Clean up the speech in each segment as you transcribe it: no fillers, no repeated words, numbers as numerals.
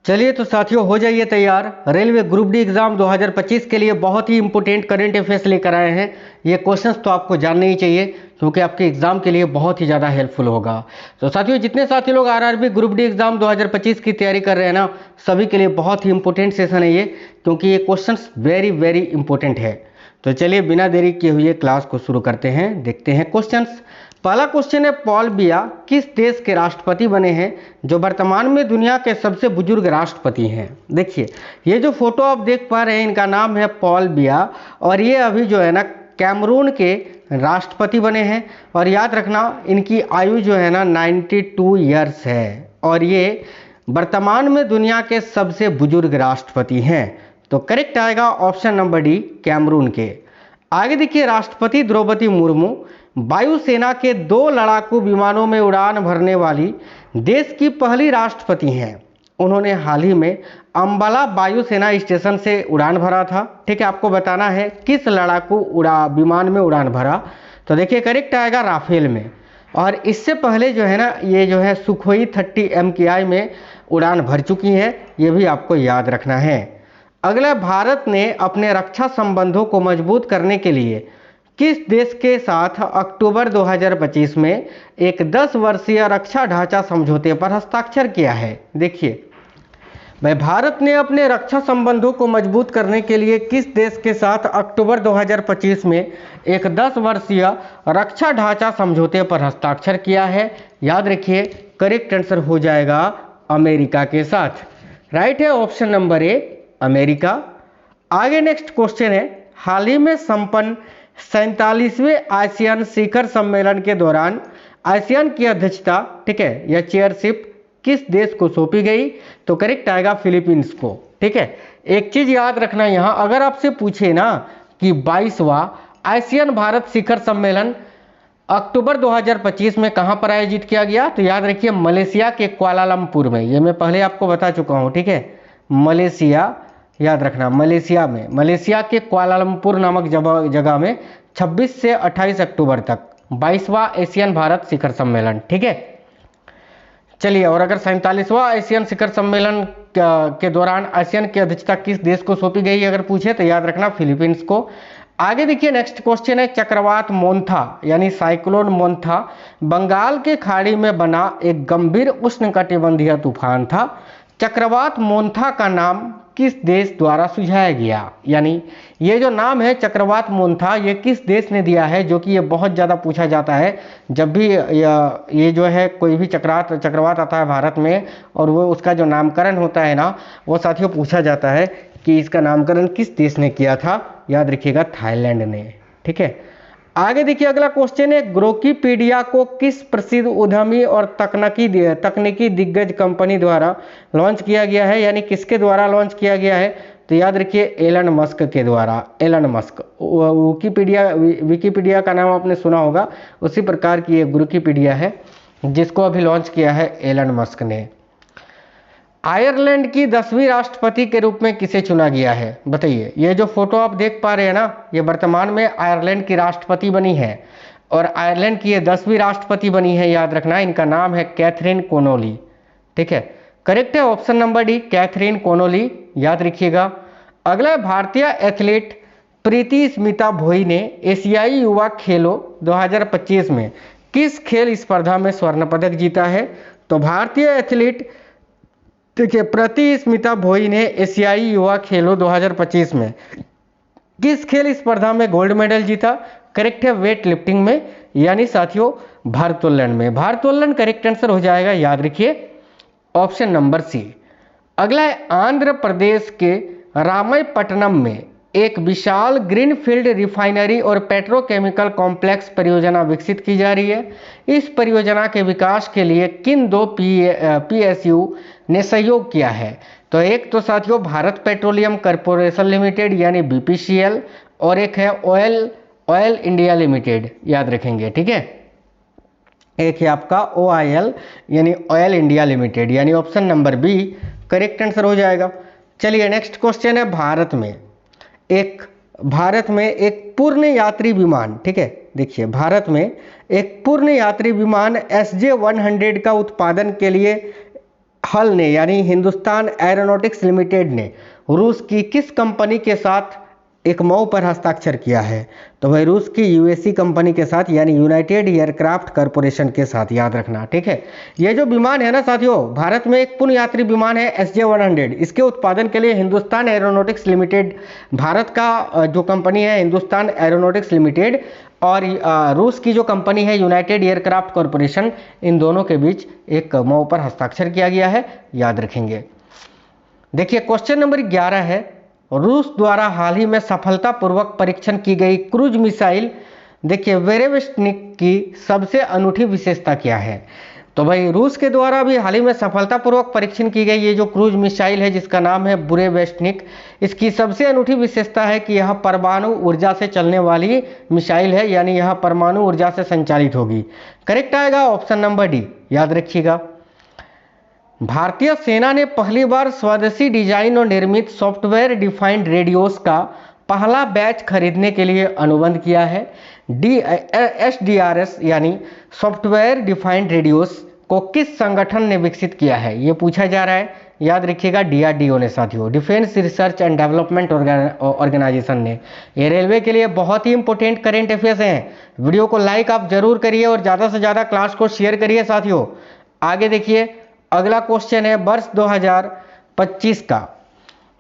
चलिए तो साथियों, हो जाइए तैयार। रेलवे ग्रुप डी एग्जाम 2025 के लिए बहुत ही इंपॉर्टेंट करंट अफेयर्स लेकर आए हैं। ये क्वेश्चंस तो आपको जानने ही चाहिए क्योंकि आपके एग्जाम के लिए बहुत ही ज़्यादा हेल्पफुल होगा। तो साथियों, जितने साथी लोग आरआरबी ग्रुप डी एग्जाम 2025 की तैयारी कर रहे हैं ना, सभी के लिए बहुत ही इंपॉर्टेंट सेशन है ये, क्योंकि ये क्वेश्चन वेरी वेरी इंपॉर्टेंट है। तो चलिए बिना देरी किए हुए क्लास को शुरू करते हैं, देखते हैं क्वेश्चन। पहला क्वेश्चन है, पॉल बिया किस देश के राष्ट्रपति बने हैं जो वर्तमान में दुनिया के सबसे बुजुर्ग राष्ट्रपति हैं। देखिए, ये जो फोटो आप देख पा रहे हैं, इनका नाम है पॉल बिया और ये अभी जो है ना कैमरून के राष्ट्रपति बने हैं। और याद रखना, इनकी आयु जो है ना 92 ईयर्स है और ये वर्तमान में दुनिया के सबसे बुजुर्ग राष्ट्रपति हैं। तो करेक्ट आएगा ऑप्शन नंबर डी, कैमरून के। आगे देखिए, राष्ट्रपति द्रौपदी मुर्मू वायुसेना के 2 लड़ाकू विमानों में उड़ान भरने वाली देश की पहली राष्ट्रपति हैं। उन्होंने हाल ही में अंबाला वायुसेना स्टेशन से उड़ान भरा था। ठीक है, आपको बताना है किस लड़ाकू विमान में उड़ान भरा। तो देखिए करेक्ट आएगा राफेल में। और इससे पहले जो है ना, ये जो है सुखोई 30 MKI में उड़ान भर चुकी हैं, ये भी आपको याद रखना है। अगला, भारत ने अपने रक्षा संबंधों को मजबूत करने के लिए किस देश के साथ अक्टूबर 2025 में एक 10 वर्षीय रक्षा ढांचा समझौते पर हस्ताक्षर किया है। देखिए भाई, भारत ने अपने रक्षा संबंधों को मजबूत करने के लिए किस देश के साथ अक्टूबर 2025 में एक 10 वर्षीय रक्षा ढांचा समझौते पर हस्ताक्षर किया है। याद रखिए, करेक्ट आंसर हो जाएगा अमेरिका के साथ। राइट है ऑप्शन नंबर ए, अमेरिका। आगे नेक्स्ट क्वेश्चन है, हाल ही में संपन्न 47वें आसियान शिखर सम्मेलन के दौरान आसियान की अध्यक्षता, ठीक है, या चेयरशिप किस देश को सौंपी गई। तो करेक्ट आएगा फिलीपींस को। ठीक है, एक चीज याद रखना, यहां अगर आपसे पूछे ना कि 22वां आसियान भारत शिखर सम्मेलन अक्टूबर 2025 में कहां पर आयोजित किया गया, तो याद रखिए मलेशिया के कुआलालंपुर में। ये मैं पहले आपको बता चुका हूं। ठीक है, मलेशिया, याद रखना मलेशिया में, मलेशिया के कुआलालंपुर नामक जगह में 26 से 28 अक्टूबर तक 22वां एशियन भारत शिखर सम्मेलन। ठीक है, चलिए, और अगर 47वां एशियन शिखर सम्मेलन के दौरान आसियान की अध्यक्षता किस देश को सौंपी गई अगर पूछे तो याद रखना फिलीपींस को। आगे देखिए नेक्स्ट क्वेश्चन है, चक्रवात मोन्था यानी साइक्लोन मोन्था बंगाल के खाड़ी में बना एक गंभीर उष्णकटिबंधीय तूफान था। चक्रवात मोन्था का नाम किस देश द्वारा सुझाया गया, यानी ये जो नाम है चक्रवात मोन्था, ये किस देश ने दिया है, जो कि ये बहुत ज़्यादा पूछा जाता है जब भी ये जो है कोई भी चक्रवात आता है भारत में, और वो उसका जो नामकरण होता है ना, वो साथियों पूछा जाता है कि इसका नामकरण किस देश ने किया था। याद रखिएगा थाईलैंड ने। ठीक है, आगे देखिए अगला क्वेश्चन है, ग्रोकीपीडिया को किस प्रसिद्ध उद्यमी और तकनीकी दिग्गज कंपनी द्वारा लॉन्च किया गया है, यानी किसके द्वारा लॉन्च किया गया है। तो याद रखिए एलन मस्क के द्वारा। एलन मस्क, विकीपीडिया का नाम आपने सुना होगा, उसी प्रकार की ये ग्रोकीपीडिया है जिसको अभी लॉन्च किया है एलन मस्क ने। आयरलैंड की 10वीं राष्ट्रपति के रूप में किसे चुना गया है, बताइए। ये जो फोटो आप देख पा रहे हैं ना, ये वर्तमान में आयरलैंड की राष्ट्रपति बनी है और आयरलैंड की ये 10वीं राष्ट्रपति बनी है। याद रखना, इनका नाम है कैथरीन कोनोली। ठीक है, करेक्ट है option number D, Catherine Connolly. याद रखिएगा। अगला, भारतीय एथलीट प्रीति स्मिता भोई ने एशियाई युवा खेलों 2025 में किस खेल स्पर्धा में स्वर्ण पदक जीता है। तो भारतीय एथलीट देखिए प्रीति स्मिता भोई ने एशियाई युवा खेलों 2025 में किस खेल स्पर्धा में गोल्ड मेडल जीता। करेक्ट है वेट लिफ्टिंग में, यानी साथियों भारोत्तोलन में। भारोत्तोलन करेक्ट आंसर हो जाएगा। याद रखिए ऑप्शन नंबर सी। अगला है, आंध्र प्रदेश के रामायपट्टनम में एक विशाल ग्रीनफील्ड रिफाइनरी और पेट्रोकेमिकल कॉम्प्लेक्स परियोजना विकसित की जा रही है। इस परियोजना के विकास के लिए किन 2 PSU ने सहयोग किया है। तो एक तो साथियों भारत पेट्रोलियम कॉर्पोरेशन लिमिटेड यानी BPCL, और एक है ऑयल इंडिया लिमिटेड। याद रखेंगे। ठीक है, एक है आपका OIL यानी ऑयल इंडिया लिमिटेड, यानी option number B correct answer हो जाएगा। चलिए नेक्स्ट क्वेश्चन है, भारत में एक पूर्ण यात्री विमान। ठीक है, देखिए भारत में एक पूर्ण यात्री विमान SJ-100 का उत्पादन के लिए हल ने यानी हिंदुस्तान एरोनॉटिक्स लिमिटेड ने रूस की किस कंपनी के साथ एक मऊ पर हस्ताक्षर किया है? तो भाई रूस की यूएससी कंपनी के साथ यानी यूनाइटेड एयरक्राफ्ट कॉरपोरेशन के साथ, याद रखना, ठीक है। ये जो विमान है ना साथियों, भारत में एक पूर्ण यात्री विमान है SJ-100। इसके उत्पादन के लिए हिंदुस्तान एरोनॉटिक्स लिमिटेड, भारत का जो कंपनी है हिंदुस्तान एरोनॉटिक्स लिमिटेड, और रूस की जो कंपनी है यूनाइटेड एयरक्राफ्ट कॉरपोरेशन, इन दोनों के बीच एक मऊ पर हस्ताक्षर किया गया है, याद रखेंगे। देखिए क्वेश्चन नंबर 11 है, रूस द्वारा हाल ही में सफलतापूर्वक परीक्षण की गई क्रूज मिसाइल, देखिए वेरेवेस्टनिक की सबसे अनूठी विशेषता क्या है? तो भाई रूस के द्वारा भी हाल ही में सफलतापूर्वक परीक्षण की गई ये जो क्रूज मिसाइल है जिसका नाम है बुरेवेस्टनिक, इसकी सबसे अनूठी विशेषता है कि यह परमाणु ऊर्जा से चलने वाली मिसाइल है, यानी यह परमाणु ऊर्जा से संचालित होगी। करेक्ट आएगा ऑप्शन नंबर डी, याद रखिएगा। भारतीय सेना ने पहली बार स्वदेशी डिजाइन और निर्मित सॉफ्टवेयर डिफाइंड रेडियोस का पहला बैच खरीदने के लिए अनुबंध किया है। SDRS यानी सॉफ्टवेयर डिफाइंड रेडियोस को किस संगठन ने विकसित किया है, ये पूछा जा रहा है, याद रखिएगा DRDO ने साथियों, Defence Research and Development Organisation ने। ये रेलवे के लिए बहुत ही इंपॉर्टेंट करेंट अफेयर्स हैं। वीडियो को लाइक आप जरूर करिए और ज़्यादा से ज़्यादा क्लास को शेयर करिए साथियों। आगे देखिए अगला क्वेश्चन है, वर्ष 2025 का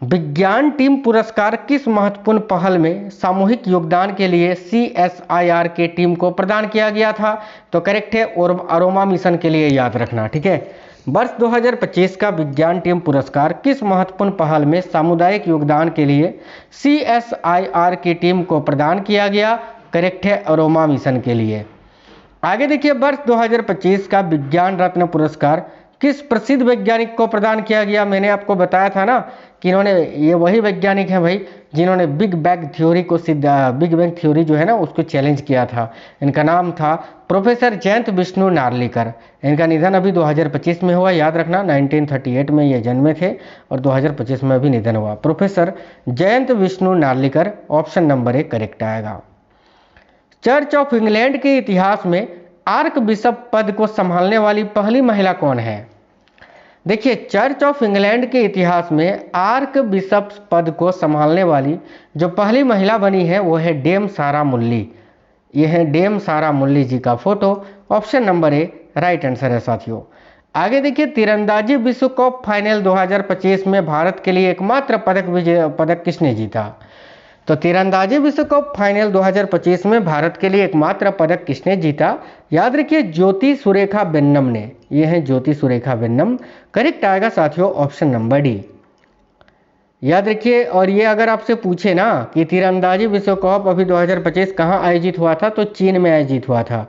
विज्ञान टीम पुरस्कार किस महत्वपूर्ण पहल में सामूहिक योगदान के लिए CSIR के टीम को प्रदान किया गया था? तो करेक्ट है और अरोमा मिशन के लिए, याद रखना, ठीक है। वर्ष 2025 का विज्ञान टीम पुरस्कार किस महत्वपूर्ण पहल में सामुदायिक योगदान के लिए CSIR की टीम को प्रदान किया गया? करेक्ट है अरोमा मिशन के लिए। आगे देखिए वर्ष 2025 का विज्ञान रत्न पुरस्कार किस प्रसिद्ध वैज्ञानिक को प्रदान किया गया? मैंने आपको बताया था ना कि इन्होंने, ये वही वैज्ञानिक हैं भाई जिन्होंने बिग बैंग थ्योरी जो है ना उसको चैलेंज किया था। इनका नाम था प्रोफेसर जयंत विष्णु नार्लिकर। इनका निधन अभी 2025 में हुआ, याद रखना। 1938 में ये जन्मे थे और 2025 में भी निधन हुआ। Professor Jayant Vishnu Narlikar, option number 1 correct आएगा। चर्च ऑफ इंग्लैंड के इतिहास में आर्क बिशप पद को संभालने वाली पहली महिला कौन है? देखिए चर्च ऑफ इंग्लैंड के इतिहास में आर्क बिशप पद को संभालने वाली जो पहली महिला बनी है वो है डेम सारा मुल्ली। ये है डेम सारा मुल्ली जी का photo, option number 1 right answer है साथियों। आगे देखिए तीरंदाजी विश्व कप फाइनल 2025 में भारत के लिए एकमात्र पदक किसने जीता? तो तीरंदाजी विश्व कप फाइनल 2025 में भारत के लिए एकमात्र पदक किसने जीता? याद रखिए ज्योति सुरेखा वेन्नम ने। ये है ज्योति सुरेखा वेन्नम, करेक्ट आएगा साथियों ऑप्शन नंबर डी, याद रखिए। और ये अगर आपसे पूछे ना कि तीरंदाजी विश्व कप अभी 2025 कहाँ आयोजित हुआ था, तो चीन में आयोजित हुआ था।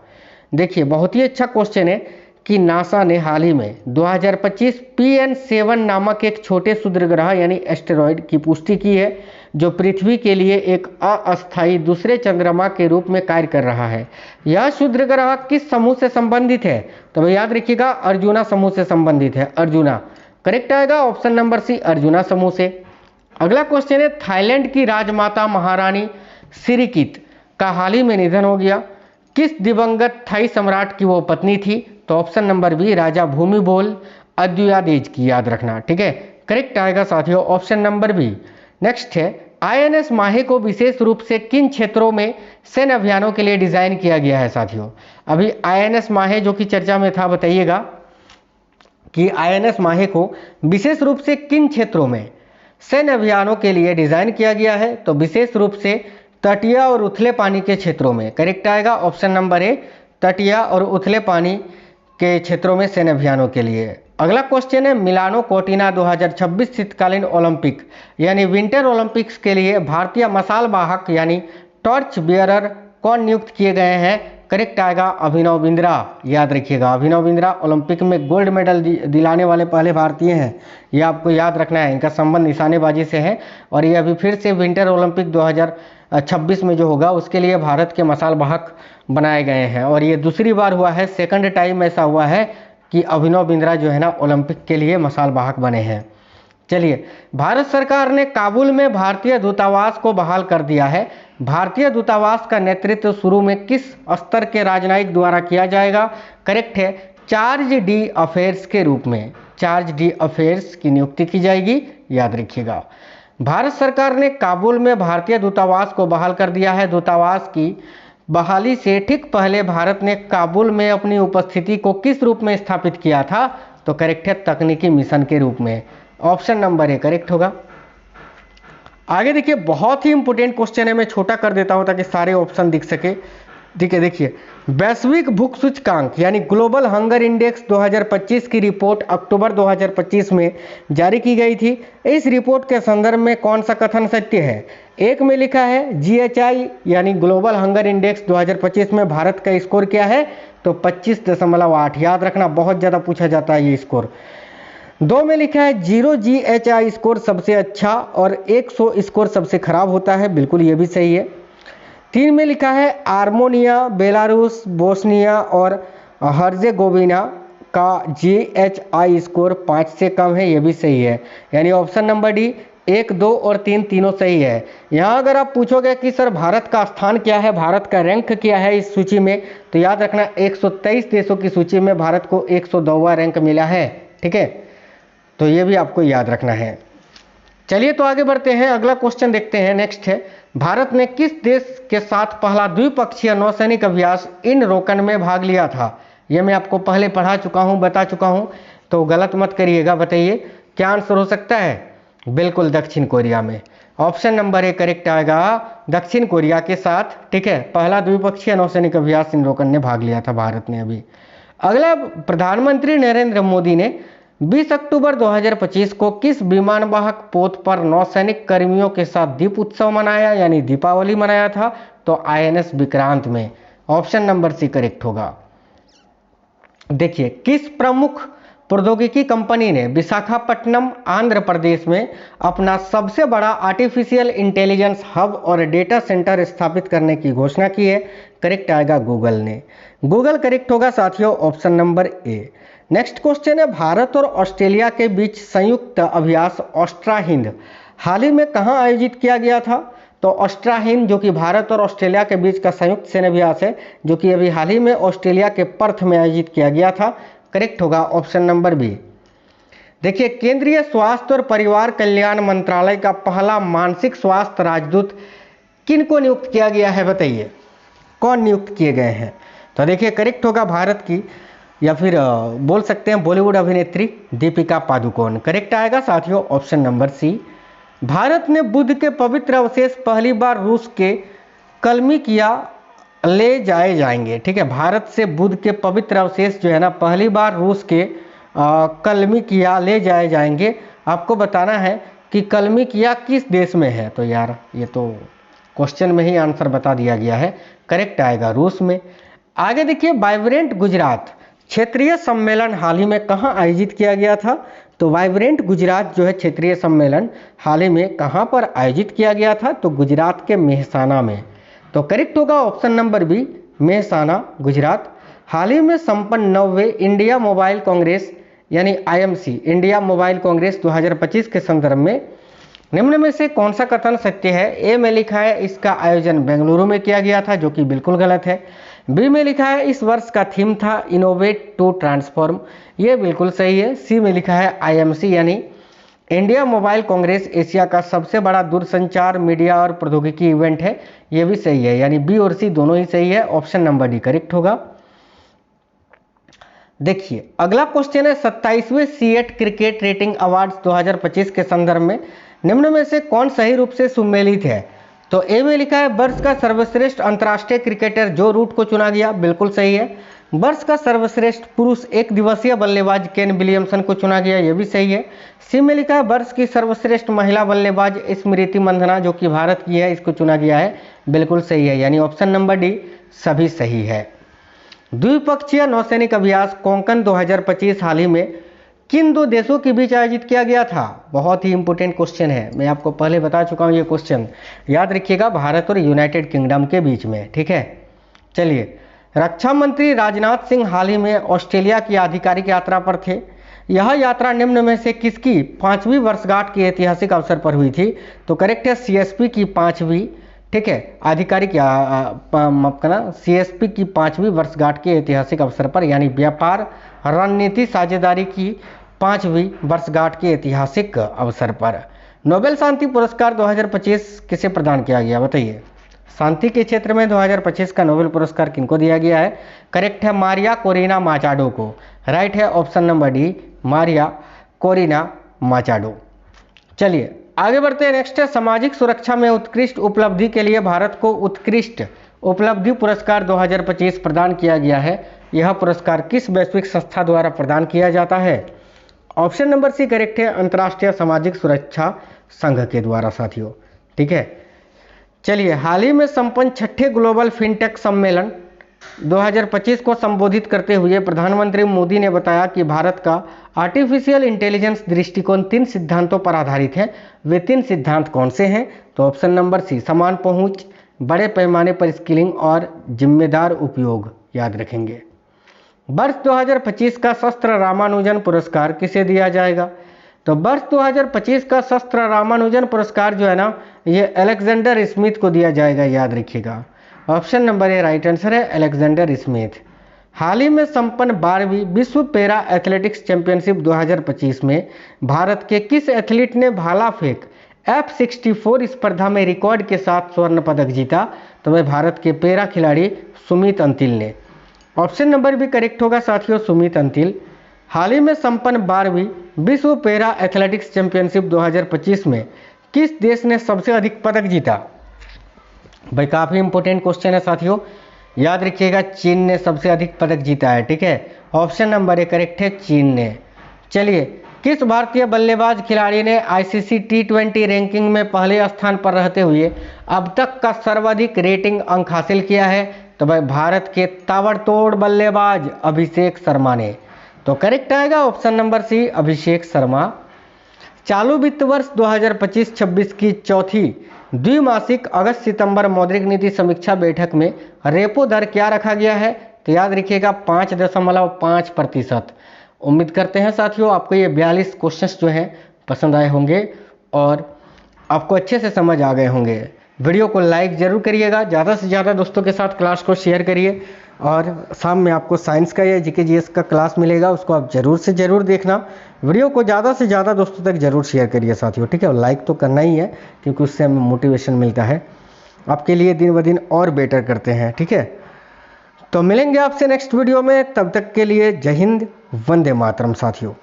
देखिए बहुत ही अच्छा क्वेश्चन है कि नासा ने हाल ही में 2025 PN7 नामक एक छोटे क्षुद्र ग्रह यानी एस्टेरॉयड की पुष्टि की है जो पृथ्वी के लिए एक अस्थायी दूसरे चंद्रमा के रूप में कार्य कर रहा है। यह क्षुद्र ग्रह किस समूह से संबंधित है? तो भाई याद रखिएगा अर्जुना समूह से संबंधित है, अर्जुना, करेक्ट आएगा ऑप्शन नंबर सी अर्जुना समूह से। अगला क्वेश्चन है थाईलैंड की राजमाता महारानी सिरिकित का हाल ही में निधन हो गया। किस दिवंगत थाई सम्राट की वो पत्नी थी? तो ऑप्शन नंबर बी राजा भूमिबोल अद्युयादेज की, याद रखना, ठीक है, करेक्ट आएगा साथियों ऑप्शन नंबर बी। नेक्स्ट है INS माहे को विशेष रूप से किन क्षेत्रों में सैन्य अभियानों के लिए डिजाइन किया गया है साथियों? अभी INS माहे जो कि चर्चा में था, बताइएगा कि INS माहे को विशेष रूप से किन क्षेत्रों में सैन्य अभियानों के लिए डिजाइन किया गया है? तो विशेष रूप से तटीय और उथले पानी के क्षेत्रों में, करेक्ट आएगा ऑप्शन नंबर ए तटीय और उथले पानी के क्षेत्रों में सैन्य अभियानों के लिए। अगला क्वेश्चन है मिलानो कोर्टिना 2026 शीतकालीन ओलंपिक यानी विंटर ओलंपिक्स के लिए भारतीय मसाल वाहक यानी टॉर्च बियरर कौन नियुक्त किए गए हैं? करेक्ट आएगा अभिनव बिंद्रा, याद रखिएगा अभिनव बिंद्रा ओलंपिक में गोल्ड मेडल दिलाने वाले पहले भारतीय हैं, ये आपको याद रखना है। इनका संबंध निशानेबाजी से है और ये अभी फिर से विंटर ओलंपिक 2026 में जो होगा उसके लिए भारत के मसाल वाहक बनाए गए हैं और ये दूसरी बार हुआ है, सेकंड टाइम ऐसा हुआ है कि अभिनव बिंद्रा जो है ना ओलंपिक के लिए मसाल वाहक बने हैं। चलिए, भारत सरकार ने काबुल में भारतीय दूतावास को बहाल कर दिया है। भारतीय दूतावास का नेतृत्व शुरू में किस स्तर के राजनयिक द्वारा किया जाएगा? करेक्ट है, चार्ज डी अफेयर्स के रूप में, चार्ज डी अफेयर्स की नियुक्ति की जाएगी, याद रखिएगा। भारत सरकार ने काबुल में भारतीय दूतावास को बहाल कर दिया है। दूतावास की बहाली से ठीक पहले भारत ने काबुल में अपनी उपस्थिति को किस रूप में स्थापित किया था? तो करेक्ट है, तकनीकी मिशन के रूप में। ऑप्शन नंबर ए करेक्ट होगा। आगे देखिए, बहुत ही इंपॉर्टेंट क्वेश्चन है, मैं छोटा कर देता हूं ताकि सारे ऑप्शन दिख सके। ठीक है, देखिए, वैश्विक भूख सूचकांक यानी ग्लोबल हंगर इंडेक्स 2025 की रिपोर्ट अक्टूबर 2025 में जारी की गई थी। इस रिपोर्ट के संदर्भ में कौन सा कथन सत्य है? एक में लिखा है GHI यानी ग्लोबल हंगर इंडेक्स 2025 में भारत का स्कोर क्या है? तो 25.8। याद रखना, बहुत ज़्यादा पूछा जाता है ये स्कोर। 2 में लिखा है 0 GHI स्कोर सबसे अच्छा और 100 स्कोर सबसे खराब होता है, बिल्कुल ये भी सही है। 3 में लिखा है आर्मेनिया, बेलारूस, बोस्निया और हर्जेगोविना का GHI स्कोर 5 से कम है, ये भी सही है। यानी ऑप्शन नंबर डी 1, 2 और 3 तीनों सही है। यहाँ अगर आप पूछोगे कि सर भारत का स्थान क्या है, भारत का रैंक क्या है इस सूची में, तो याद रखना 123 देशों की सूची में भारत को 102वां रैंक मिला है। ठीक है, तो ये भी आपको याद रखना है। चलिए तो आगे बढ़ते हैं, अगला क्वेश्चन देखते हैं। नेक्स्ट है, भारत ने किस देश के साथ पहला द्विपक्षीय नौसैनिक अभ्यास इन रोकन में भाग लिया था? ये मैं आपको पहले पढ़ा चुका हूँ, बता चुका हूँ, तो गलत मत करिएगा। बताइए क्या आंसर हो सकता है? बिल्कुल दक्षिण कोरिया में। ऑप्शन नंबर ए करेक्ट आएगा, दक्षिण कोरिया के साथ। ठीक है, पहला द्विपक्षीय नौसैनिक अभ्यास इन रोकन ने भाग लिया था भारत ने अभी। अगला, प्रधानमंत्री नरेंद्र मोदी ने 20 अक्टूबर 2025 को किस विमानवाहक पोत पर नौसैनिक कर्मियों के साथ दीप उत्सव मनाया यानी दीपावली मनाया था? तो INS विक्रांत में। ऑप्शन नंबर सी करेक्ट होगा। देखिए, किस प्रमुख प्रौद्योगिकी कंपनी ने विशाखापट्टनम आंध्र प्रदेश में अपना सबसे बड़ा आर्टिफिशियल इंटेलिजेंस हब और डेटा सेंटर स्थापित करने की घोषणा की है? करेक्ट आएगा गूगल ने। गूगल करेक्ट होगा साथियों, option number A. Next question है, भारत और ऑस्ट्रेलिया के बीच संयुक्त अभ्यास ऑस्ट्रा हिंद हाल ही में कहां आयोजित किया गया था? तो ऑस्ट्रा हिंद जो कि भारत और ऑस्ट्रेलिया के बीच का संयुक्त सैन्य अभ्यास है, जो कि अभी हाल ही में ऑस्ट्रेलिया के पर्थ में आयोजित किया गया था। करेक्ट होगा ऑप्शन नंबर बी। देखिए, केंद्रीय स्वास्थ्य और परिवार कल्याण मंत्रालय का पहला मानसिक स्वास्थ्य राजदूत किन को नियुक्त किया गया है? बताइए कौन नियुक्त किए गए हैं? तो देखिए, करेक्ट होगा भारत की, या फिर बोल सकते हैं बॉलीवुड अभिनेत्री दीपिका पादुकोण। करेक्ट आएगा साथियों, ऑप्शन नंबर सी। भारत ने बुद्ध के पवित्र अवशेष पहली बार रूस के कलमिकिया ले जाए जाएंगे। ठीक है, भारत से बुद्ध के पवित्र अवशेष जो है ना, पहली बार रूस के कलमिकिया ले जाए जाएंगे। आपको बताना है कि कलमिकिया किस देश में है। तो यार ये तो क्वेश्चन में ही आंसर बता दिया गया है, करेक्ट आएगा रूस में। आगे देखिए, वाइब्रेंट गुजरात क्षेत्रीय सम्मेलन हाल ही में कहाँ आयोजित किया गया था? तो वाइब्रेंट गुजरात जो है क्षेत्रीय सम्मेलन हाल ही में कहाँ पर आयोजित किया गया था? तो गुजरात के मेहसाना में। तो करेक्ट होगा option number B, Mehsana Gujarat. हाल ही में संपन्न 9वें इंडिया मोबाइल कांग्रेस यानी IMC इंडिया मोबाइल कांग्रेस 2025 के संदर्भ में निम्न में से कौन सा कथन सत्य है? ए में लिखा है इसका आयोजन बेंगलुरु में किया गया था, जो कि बिल्कुल गलत है। बी में लिखा है इस वर्ष का थीम था इनोवेट टू ट्रांसफॉर्म, ये बिल्कुल सही है। सी में लिखा है IMC यानी इंडिया मोबाइल कांग्रेस एशिया का सबसे बड़ा दूरसंचार मीडिया और प्रौद्योगिकी इवेंट है, ये भी सही है। यानी बी और सी दोनों ही सही है, ऑप्शन नंबर डी करेक्ट होगा। देखिए, अगला क्वेश्चन है 27वें सीएट क्रिकेट रेटिंग अवार्ड्स 2025 के संदर्भ में निम्न में से कौन सही रूप से सुमेलित है? तो ए में लिखा है वर्ष का सर्वश्रेष्ठ अंतर्राष्ट्रीय क्रिकेटर जो रूट को चुना गया, बिल्कुल सही है। वर्ष का सर्वश्रेष्ठ पुरुष एक दिवसीय बल्लेबाज केन विलियमसन को चुना गया, यह भी सही है। सी में लिखा है वर्ष की सर्वश्रेष्ठ महिला बल्लेबाज स्मृति मंधना जो कि भारत की है, इसको चुना गया है, बिल्कुल सही है। यानी ऑप्शन नंबर डी सभी सही है। द्विपक्षीय नौसैनिक अभ्यास कोंकण 2025 हाल ही में किन दो देशों के बीच आयोजित किया गया था? बहुत ही इंपॉर्टेंट क्वेश्चन है, मैं आपको पहले बता चुका हूं ये क्वेश्चन, याद रखिएगा, भारत और यूनाइटेड किंगडम के बीच में। ठीक है, चलिए, रक्षा मंत्री राजनाथ सिंह हाल ही में ऑस्ट्रेलिया की आधिकारिक यात्रा पर थे। यह यात्रा निम्न में से किसकी 5वीं वर्षगांठ के ऐतिहासिक अवसर पर हुई थी? तो करेक्ट है CSP की 5वीं, ठीक है, आधिकारिक CSP की 5वीं वर्षगांठ के ऐतिहासिक अवसर पर, यानी व्यापार रणनीति साझेदारी की 5वीं वर्षगांठ के ऐतिहासिक अवसर पर। नोबेल शांति पुरस्कार 2025 किसे प्रदान किया गया, बताइए। शांति के क्षेत्र में 2025 का नोबेल पुरस्कार किनको दिया गया है? करेक्ट है मारिया कोरिना माचाडो को। राइट है option number D, Maria Corina Machado. चलिए आगे बढ़ते हैं। नेक्स्ट है, सामाजिक सुरक्षा में उत्कृष्ट उपलब्धि के लिए भारत को उत्कृष्ट उपलब्धि पुरस्कार 2025 प्रदान किया गया है। यह पुरस्कार किस वैश्विक संस्था द्वारा प्रदान किया जाता है? ऑप्शन नंबर सी करेक्ट है, अंतर्राष्ट्रीय सामाजिक सुरक्षा संघ के द्वारा साथियों। ठीक है, चलिए हाल ही में संपन्न 6ठे ग्लोबल फिनटेक सम्मेलन 2025 को संबोधित करते हुए प्रधानमंत्री मोदी ने बताया कि भारत का आर्टिफिशियल इंटेलिजेंस दृष्टिकोण 3 सिद्धांतों पर आधारित है। वे 3 सिद्धांत कौन से हैं? तो ऑप्शन नंबर सी, समान पहुंच, बड़े पैमाने पर स्किलिंग और जिम्मेदार उपयोग याद रखेंगे। वर्ष 2025 का शस्त्र रामानुजन पुरस्कार किसे दिया जाएगा? तो वर्ष 2025 का शस्त्र रामानुजन पुरस्कार जो है ना, ये अलेक्जेंडर स्मिथ को दिया जाएगा, याद रखिएगा। Option number A right answer है, अलेक्जेंडर स्मिथ। हाल ही में संपन्न 12वीं विश्व पैरा एथलेटिक्स चैंपियनशिप 2025 में भारत के किस एथलीट ने भाला फेंक F64 स्पर्धा में रिकॉर्ड के साथ स्वर्ण पदक जीता? तो वह भारत के पैरा खिलाड़ी सुमित अंतिल ने। ऑप्शन नंबर भी करेक्ट होगा साथियों, सुमित अंतिल। हाल ही में संपन्न 12वीं विश्व पैरा एथलेटिक्स चैंपियनशिप 2025 में किस देश ने सबसे अधिक पदक जीता? भाई काफ़ी इंपॉर्टेंट क्वेश्चन है साथियों, याद रखिएगा, चीन ने सबसे अधिक पदक जीता है। ठीक है, ऑप्शन नंबर ए करेक्ट है, चीन ने। चलिए, किस भारतीय बल्लेबाज खिलाड़ी ने ICC T20 रैंकिंग में पहले स्थान पर रहते हुए अब तक का सर्वाधिक रेटिंग अंक हासिल किया है? तो भाई भारत के ताबड़तोड़ बल्लेबाज अभिषेक शर्मा ने। तो करेक्ट आएगा option number C, Abhishek Sharma. चालू वित्त वर्ष 2025-26 की चौथी द्विमासिक अगस्त सितंबर मौद्रिक नीति समीक्षा बैठक में रेपो दर क्या रखा गया है? तो याद रखिएगा 5.5%। उम्मीद करते हैं साथियों आपको ये 42 क्वेश्चंस जो हैं पसंद आए होंगे और आपको अच्छे से समझ आ गए होंगे। वीडियो को लाइक जरूर करिएगा, ज़्यादा से ज़्यादा दोस्तों के साथ क्लास को शेयर करिए और शाम में आपको साइंस का या जीके जीएस का क्लास मिलेगा, उसको आप ज़रूर से ज़रूर देखना। वीडियो को ज़्यादा से ज़्यादा दोस्तों तक ज़रूर शेयर करिए साथियों। ठीक है, और लाइक तो करना ही है क्योंकि उससे हमें मोटिवेशन मिलता है, आपके लिए दिन ब दिन और बेटर करते हैं। ठीक है, तो मिलेंगे आपसे नेक्स्ट वीडियो में, तब तक के लिए जय हिंद, वंदे मातरम साथियों।